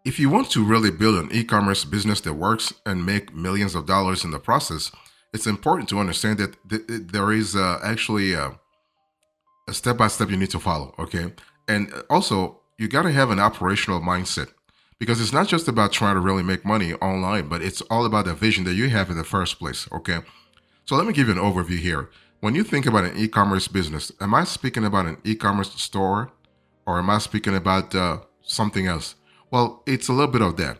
If you want to really build an e-commerce business that works and make millions of dollars in the process, it's important to understand that there is actually a step by step you need to follow. Okay, and also you got to have an operational mindset because it's not just about trying to really make money online, but it's all about the vision that you have in the first place. Okay, so let me give you an overview here. When you think about an e-commerce business, am I speaking about an e-commerce store, or am I speaking about something else? Well, it's a little bit of that.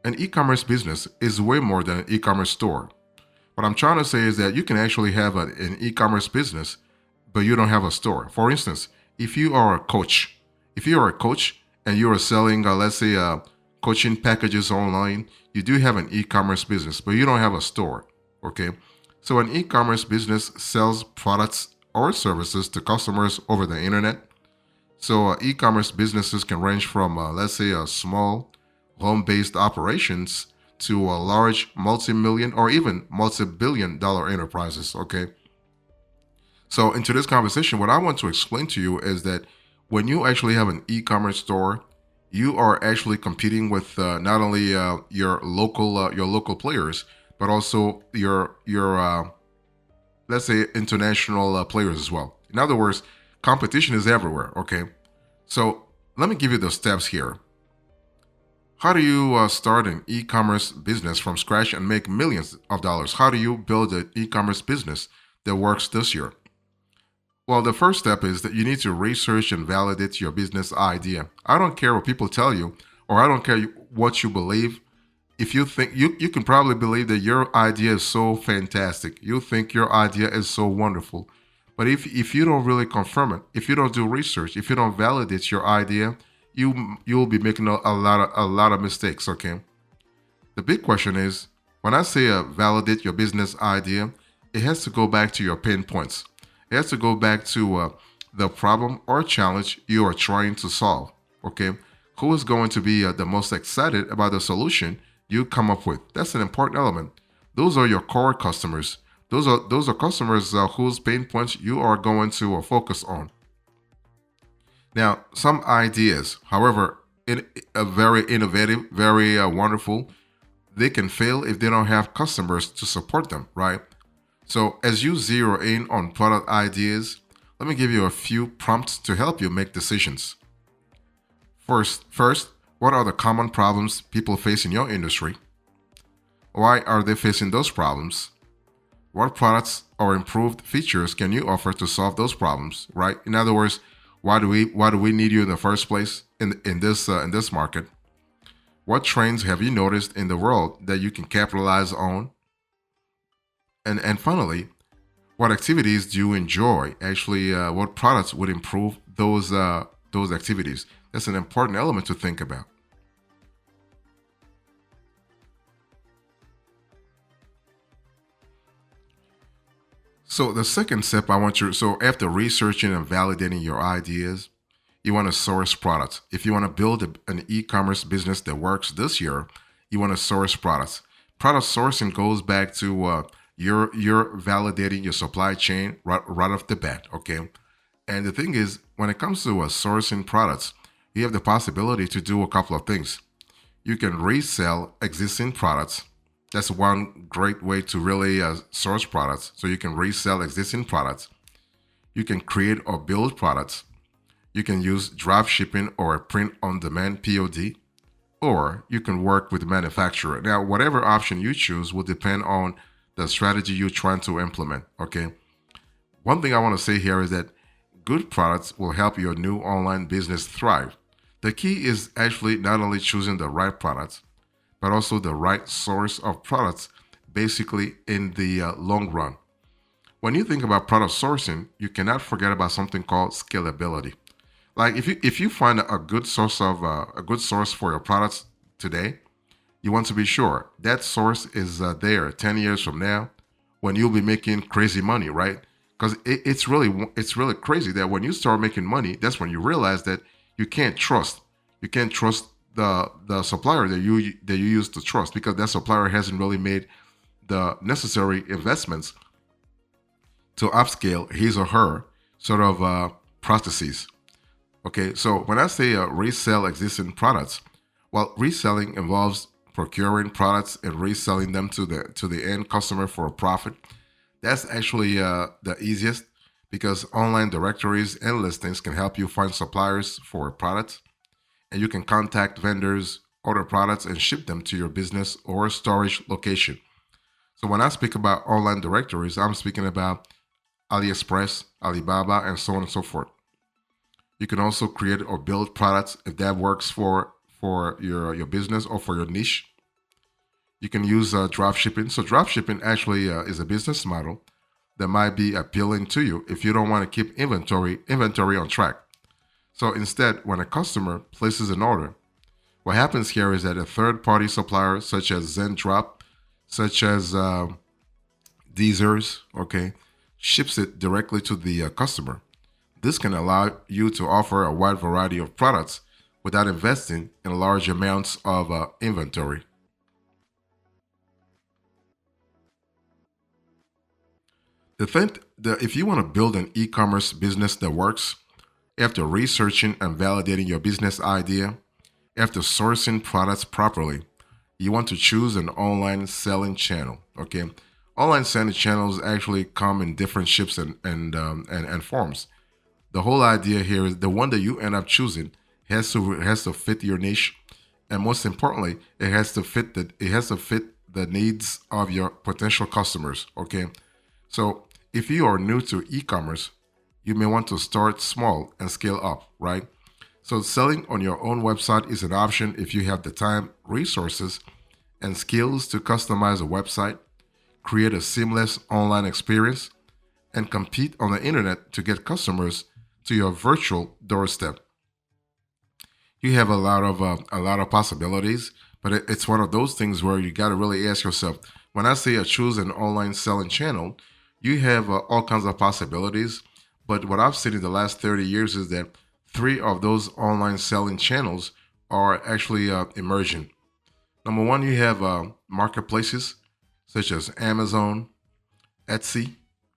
An e-commerce business is way more than an e-commerce store. What I'm trying to say is that you can actually have an e-commerce business, but you don't have a store. For instance, if you are a coach, if you are a coach and you are selling, let's say, coaching packages online, you do have an e-commerce business, but you don't have a store. Okay, so an e-commerce business sells products or services to customers over the internet. So e-commerce businesses can range from, let's say, a small home-based operations to a large multi-million or even multi-billion dollar enterprises. Okay. So into this conversation, what I want to explain to you is that when you actually have an e-commerce store, you are actually competing with not only your local players, but also your let's say international players as well. In other words, competition is everywhere. Okay, so let me give you the steps here. How do you start an e-commerce business from scratch and make millions of dollars? How do you build an e-commerce business that works this year? Well, the first step is that you need to research and validate your business idea. I don't care what people tell you, or I don't care what you believe. If you think you can probably believe that your idea is so fantastic, you think your idea is so wonderful. But if you don't really confirm it, if you don't do research, if you don't validate your idea, you'll be making a lot of mistakes. Okay. The big question is, when I say validate your business idea, it has to go back to your pain points. It has to go back to the problem or challenge you are trying to solve. Okay, who is going to be the most excited about the solution you come up with? That's an important element. Those are your core customers. Those are customers whose pain points you are going to focus on. Now, some ideas, however, very innovative, very wonderful, they can fail if they don't have customers to support them, right? So, as you zero in on product ideas, let me give you a few prompts to help you make decisions. First, what are the common problems people face in your industry? Why are they facing those problems? What products or improved features can you offer to solve those problems, right? In other words, why do we need you in the first place in this market? What trends have you noticed in the world that you can capitalize on? And finally, what activities do you enjoy? Actually, what products would improve those activities? That's an important element to think about. So the second step I want you so after researching and validating your ideas, you want to source products. If you want to build an e-commerce business that works this year, you want to source products. Product sourcing goes back to you're validating your supply chain right off the bat. Okay, and the thing is, when it comes to sourcing products, you have the possibility to do a couple of things. You can resell existing products. That's one great way to really source products. So you can resell existing products. You can create or build products. You can use drop shipping or print on demand POD, or you can work with the manufacturer. Now, whatever option you choose will depend on the strategy you're trying to implement. Okay. One thing I want to say here is that good products will help your new online business thrive. The key is actually not only choosing the right products, but also the right source of products, basically in the long run. When you think about product sourcing, you cannot forget about something called scalability. Like if you find a good source for your products today, you want to be sure that source is there 10 years from now when you'll be making crazy money, right? Because it's really crazy that when you start making money, that's when you realize that you can't trust you can't trust the supplier that you used to trust, because that supplier hasn't really made the necessary investments to upscale his or her sort of processes. Okay, so when I say resell existing products, While reselling involves procuring products and reselling them to the end customer for a profit. That's actually the easiest because online directories and listings can help you find suppliers for products, and you can contact vendors, order products, and ship them to your business or storage location. So when I speak about online directories, I'm speaking about AliExpress, Alibaba, and so on and so forth. You can also create or build products if that works for your business or for your niche. You can use drop shipping. So drop shipping actually is a business model that might be appealing to you if you don't want to keep inventory on track. So instead, when a customer places an order, what happens here is that a third-party supplier, such as ZenDrop, such as Deezers, okay, ships it directly to the customer. This can allow you to offer a wide variety of products without investing in large amounts of inventory. The thing, if you want to build an e-commerce business that works, after researching and validating your business idea, after sourcing products properly, you want to choose an online selling channel. Okay, online selling channels actually come in different shapes and forms. The whole idea here is the one that you end up choosing has to fit your niche, and most importantly, it has to fit the needs of your potential customers. Okay, so if you are new to e-commerce, you may want to start small and scale up, right? So selling on your own website is an option if you have the time, resources, and skills to customize a website, create a seamless online experience, and compete on the internet to get customers to your virtual doorstep. You have a lot of possibilities, but it's one of those things where you got to really ask yourself. When I say choose an online selling channel, you have all kinds of possibilities. But what I've seen in the last 30 years is that three of those online selling channels are actually emerging. Number one, you have marketplaces such as Amazon, Etsy,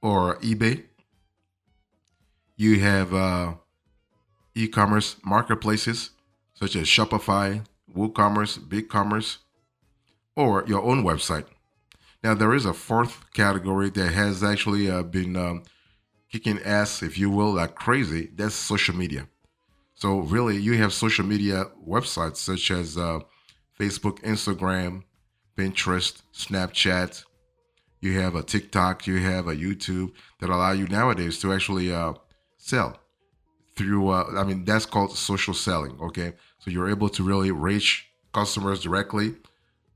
or eBay. You have e-commerce marketplaces such as Shopify, WooCommerce, BigCommerce, or your own website. Now, there is a fourth category that has actually been kicking ass, if you will, like crazy. That's social media. So, really, you have social media websites such as Facebook, Instagram, Pinterest, Snapchat. You have a TikTok, you have a YouTube that allow you nowadays to actually sell through. I mean, that's called social selling. Okay, so you're able to really reach customers directly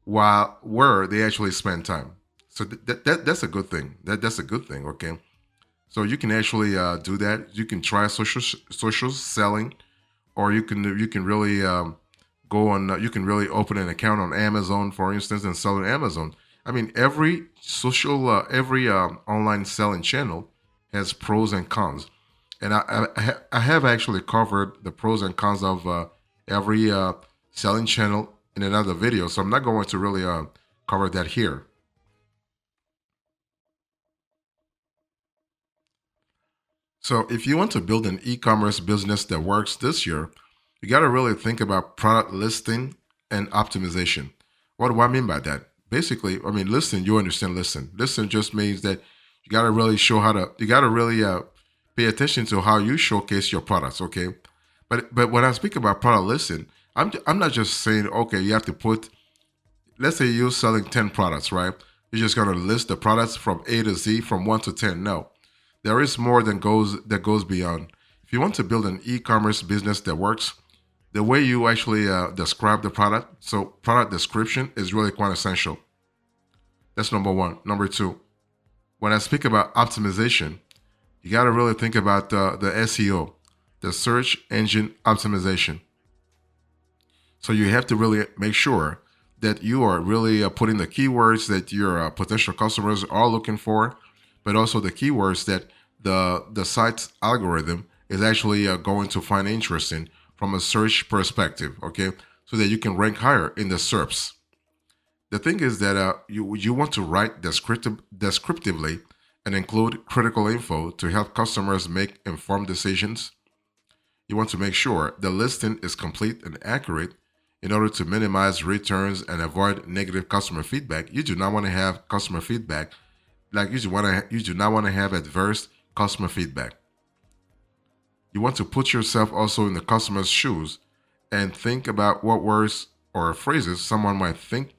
while where they actually spend time. So that's a good thing. That's a good thing. Okay, so you can actually do that. You can try social selling, or you can really go on. You can really open an account on Amazon, for instance, and sell on Amazon. I mean, every online selling channel has pros and cons, and I have actually covered the pros and cons of every selling channel in another video, so I'm not going to really cover that here. So, if you want to build an e-commerce business that works this year, you got to really think about product listing and optimization. What do I mean by that? Basically, I mean, listen, you understand, listen. Listen just means that you got to really you got to really pay attention to how you showcase your products, okay? But when I speak about product listing, I'm not just saying, okay, you have to put, let's say you're selling 10 products, right? You're just going to list the products from A to Z from 1 to 10. No, there is more that goes beyond. If you want to build an e-commerce business that works, the way you actually describe the product, so product description is really quite essential. That's number one. Number two, when I speak about optimization, you got to really think about the SEO, the search engine optimization. So you have to really make sure that you are really putting the keywords that your potential customers are looking for, but also the keywords that the site's algorithm is actually going to find interesting from a search perspective. Okay, so that you can rank higher in the SERPs. The thing is that you want to write descriptively and include critical info to help customers make informed decisions. You want to make sure the listing is complete and accurate, In order to minimize returns and avoid negative customer feedback, you do not want to have customer feedback. Like you do not want to have adverse customer feedback. You want to put yourself also in the customer's shoes and think about what words or phrases someone might think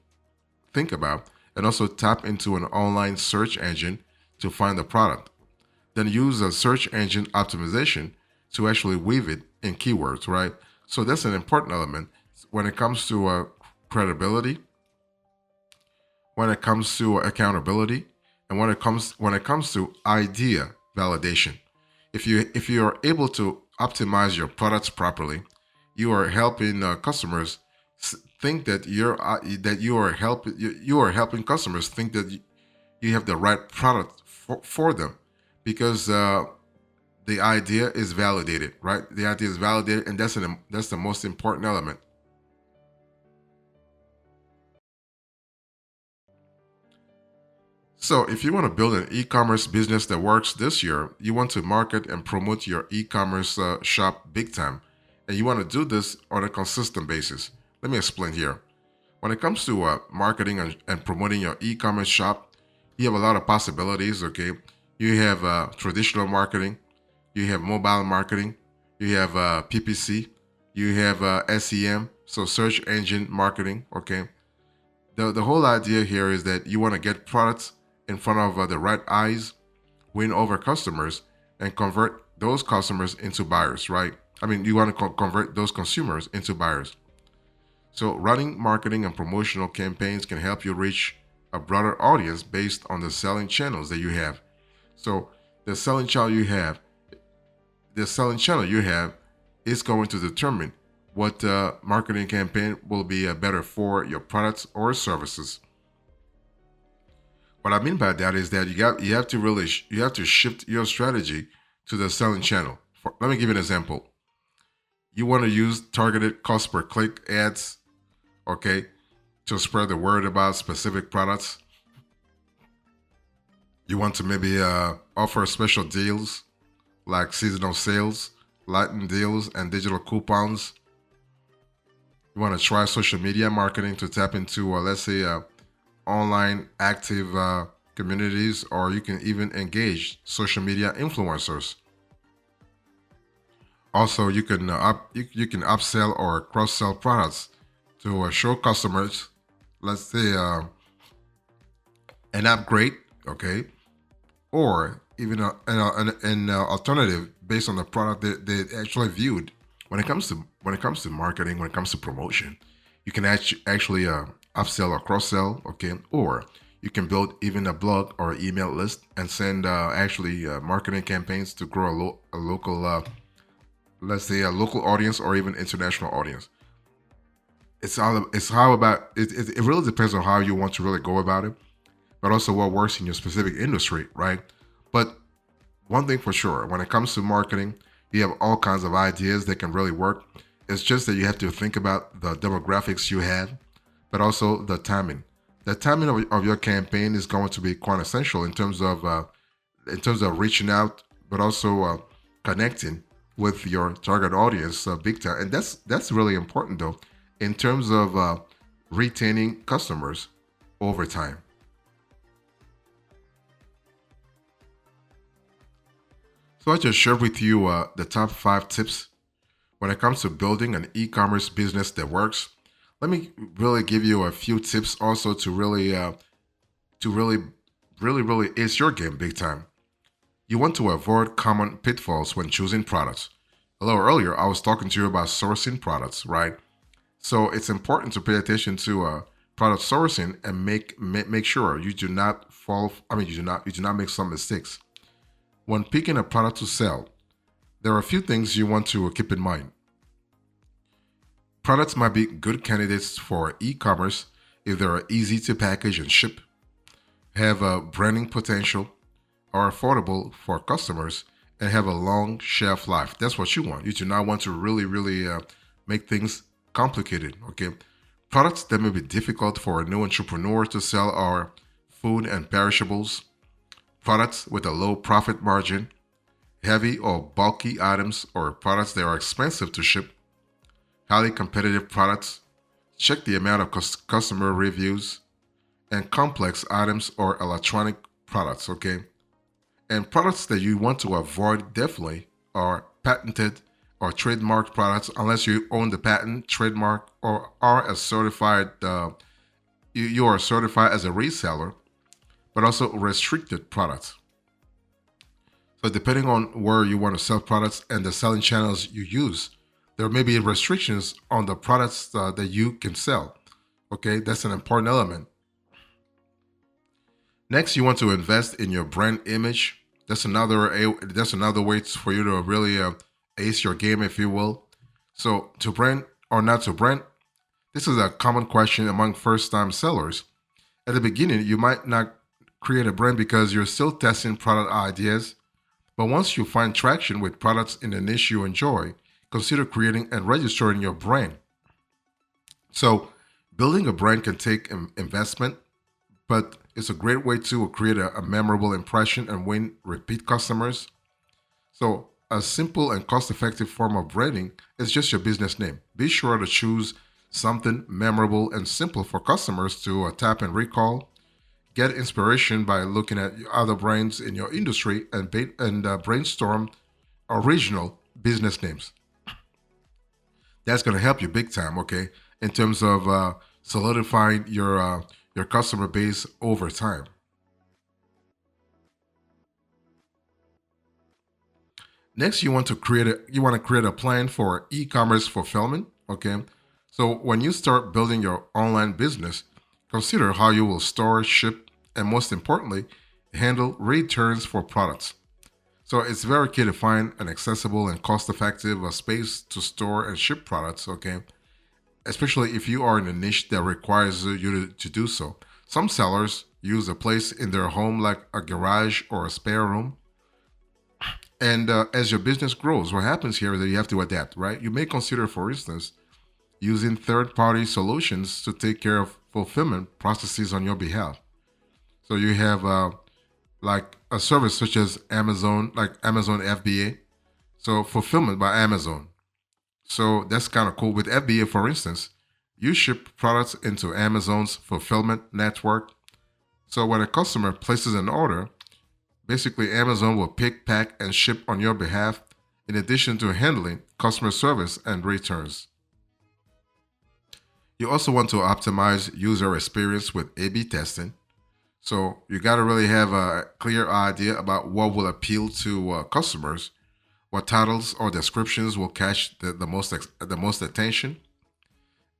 about, and also tap into an online search engine to find the product. Then use a search engine optimization to actually weave it in keywords, right? So that's an important element when it comes to credibility, when it comes to accountability, and when it comes to idea validation. If you are able to optimize your products properly, you are helping customers think that you are helping customers think that you have the right product for them, because the idea is validated, right? The idea is validated, and that's the most important element. So, if you want to build an e-commerce business that works this year, you want to market and promote your e-commerce shop big time, and you want to do this on a consistent basis. Let me explain here. When it comes to marketing and promoting your e-commerce shop, you have a lot of possibilities. Okay, you have traditional marketing, you have mobile marketing, you have PPC, you have SEM, so search engine marketing. Okay, the whole idea here is that you want to get products in front of the right eyes, win over customers, and convert those customers into buyers, right? I mean, you want to convert those consumers into buyers. So, running marketing and promotional campaigns can help you reach a broader audience based on the selling channels that you have. So, the selling channel you have, the selling channel you have is going to determine what marketing campaign will be better for your products or services. What I mean by that is that you have to really you have to shift your strategy to the selling channel. Let me give you an example. You want to use targeted cost per click ads, okay, to spread the word about specific products. You want to maybe offer special deals like seasonal sales, lightning deals, and digital coupons. You want to try social media marketing to tap into, let's say, online active communities, or you can even engage social media influencers. Also, you can upsell or cross sell products to show customers, let's say, an upgrade, okay, or even an alternative based on the product that they actually viewed. When it comes to marketing, when it comes to promotion, you can actually upsell or cross sell, okay, or you can build even a blog or email list and send actually marketing campaigns to grow a local, let's say, a local audience or even international audience. It's how about it really depends on how you want to really go about it, but also what works in your specific industry, right? But one thing for sure, when it comes to marketing, you have all kinds of ideas that can really work. It's just that you have to think about the demographics you have, but also the timing. The timing of your campaign is going to be quite essential in terms of reaching out, but also connecting with your target audience big time. And that's really important though, in terms of retaining customers over time. So I just shared with you the top 5 tips when it comes to building an e-commerce business that works. Let me really give you a few tips also to really ace your game big time. You want to avoid common pitfalls when choosing products. A little earlier, I was talking to you about sourcing products, right? So it's important to pay attention to product sourcing and make sure you do not fall. I mean, you do not make some mistakes when picking a product to sell. There are a few things you want to keep in mind. Products might be good candidates for e-commerce if they are easy to package and ship, have a branding potential, are affordable for customers, and have a long shelf life. That's what you want. You do not want to really make things complicated. Okay, products that may be difficult for a new entrepreneur to sell are food and perishables, products with a low profit margin, heavy or bulky items or products that are expensive to ship, highly competitive products, Check the amount of customer reviews and complex items or electronic products, okay? And products that you want to avoid definitely are patented or trademarked products, unless you own the patent, trademark, or are a certified, you are certified as a reseller, but also restricted products. So depending on where you want to sell products and the selling channels you use, there may be restrictions on the products that you can sell. Okay, that's an important element. Next, you want to invest in your brand image. That's another way for you to really ace your game, if you will. So to brand or not to brand, this is a common question among first-time sellers. At the beginning, you might not create a brand because you're still testing product ideas. But once you find traction with products in the niche you enjoy, consider creating and registering your brand. So, building a brand can take investment, but it's a great way to create a memorable impression and win repeat customers. So, a simple and cost effective form of branding is just your business name. Be sure to choose something memorable and simple for customers to tap and recall. Get inspiration by looking at other brands in your industry and brainstorm original business names. That's going to help you big time, okay, in terms of solidifying your customer base over time. Next, you want to create a plan for e-commerce fulfillment, okay? So when you start building your online business, consider how you will store, ship, and most importantly, handle returns for products. So it's very key to find an accessible and cost-effective space to store and ship products, okay? Especially if you are in a niche that requires you to do so. Some sellers use a place in their home like a garage or a spare room. And as your business grows, what happens here is that you have to adapt, right? You may consider, for instance, using third-party solutions to take care of fulfillment processes on your behalf. So you have like a service such as Amazon, like Amazon FBA. So fulfillment by Amazon. So that's kind of cool. With FBA, for instance, you ship products into Amazon's fulfillment network. So when a customer places an order, basically Amazon will pick, pack, and ship on your behalf, in addition to handling customer service and returns. You also want to optimize user experience with A/B testing. So you got to really have a clear idea about what will appeal to customers, what titles or descriptions will catch the most attention.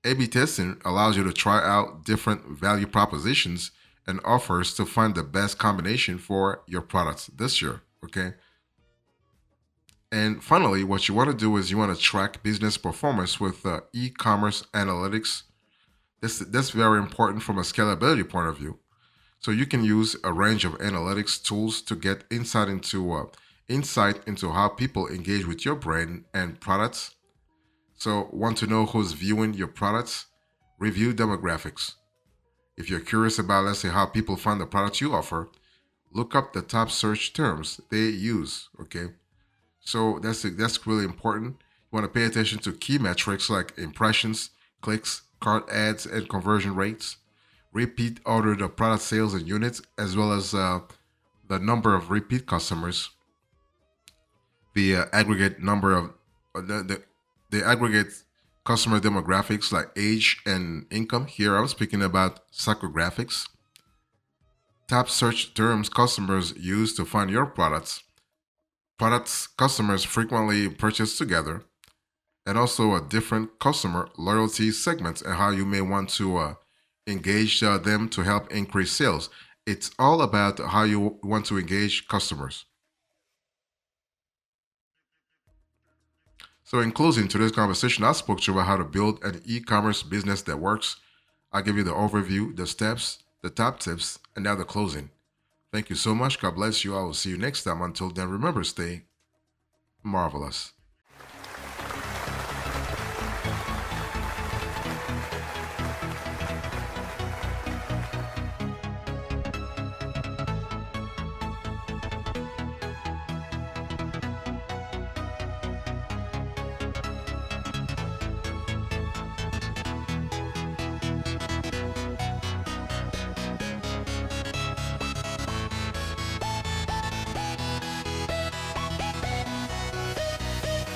A/B testing allows you to try out different value propositions and offers to find the best combination for your products this year. Okay. And finally, what you want to do is you want to track business performance with e-commerce analytics. That's very important from a scalability point of view. So you can use a range of analytics tools to get insight into how people engage with your brand and products. So want to know who's viewing your products? Review demographics. If you're curious about, let's say, how people find the products you offer, look up the top search terms they use. Okay, so that's really important. You want to pay attention to key metrics like impressions, clicks, cart ads, and conversion rates. Repeat order the product sales and units, as well as the number of repeat customers, the aggregate number of the aggregate customer demographics like age and income. Here I'm speaking about psychographics. Top search terms customers use to find your products customers frequently purchase together, and also a different customer loyalty segments and how you may want to engage them to help increase sales. It's all about how you want to engage customers. So, in closing today's conversation, I spoke to you about how to build an e commerce business that works. I give you the overview, the steps, the top tips, and now the closing. Thank you so much. God bless you. I will see you next time. Until then, remember, stay marvelous.